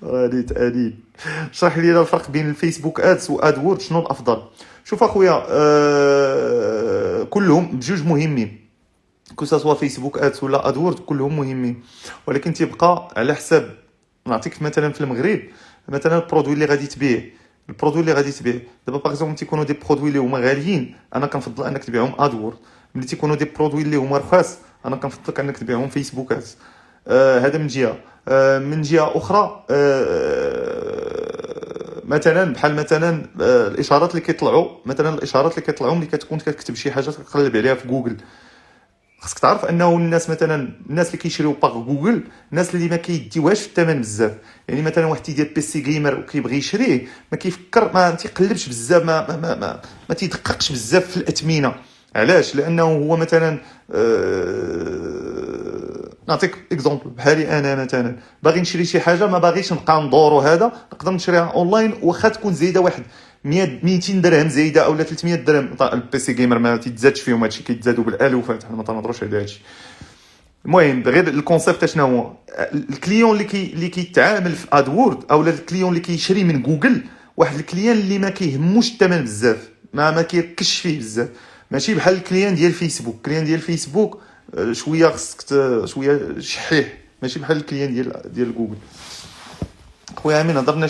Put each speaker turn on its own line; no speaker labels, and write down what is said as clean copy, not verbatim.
ريت انين شرح لي الفرق بين الفيسبوك ادز وادورد، شنو الافضل؟ شوف اخويا، كلهم بجوج مهمين، كو سوا فيسبوك ادز ولا ادورد كلهم مهمين، ولكن تيبقى على حساب. نعطيك مثلا في المغرب، مثلا البرودوي اللي غادي تبيع، دابا باغ اكزومبل تيكونوا دي برودوي اللي هما غاليين، انا كنفضل انك تبيعهم ادورد. ملي تيكونوا دي برودوي اللي هما رخاص، انا كنفضل انك تبيعهم فيسبوك ادز. هذا من جهه. من جهه اخرى، مثلا بحال مثلا الاشارات اللي كيطلعوا، ملي كتكون كتكتب شي حاجه تقلب عليها في جوجل، خاصك تعرف انه الناس مثلا، الناس اللي كيشريو باغ جوجل، الناس اللي ما كيديوهاش في الثمن بزاف. يعني مثلا واحد تيدير بيسي جيمر وكيبغي يشريه، ما كيفكر، ما تيقلبش بزاف، ما تيدققش بزاف في الاثمنه. علاش؟ لانه هو مثلا، نعطيك اكزومبل بحالي انا، مثلا باغي نشري شي حاجه، ما باغيش نبقى ندورو، هذا نقدر نشريها اونلاين، واخا تكون زايده واحد 100 200 درهم زايده اولا 300 درهم. البيسي جيمر ما تيتزادش فيهم، هادشي كيتزادوا بالالوفات، حنا ما تنهضروش على هادشي. المهم غير الكونسيبت شنو هو، الكليون اللي كيتعامل في ادورد، اولا الكليون اللي كيشري من جوجل، واحد الكليان اللي ما كيهموش الثمن بزاف، ما كيركزش فيه بزاف، ماشي بحال الكليان ديال فيسبوك. الكليان ديال فيسبوك شويه خصك شويه شحيح، ماشي بحال الكليان ديال جوجل. خويا امين هضرنا شويه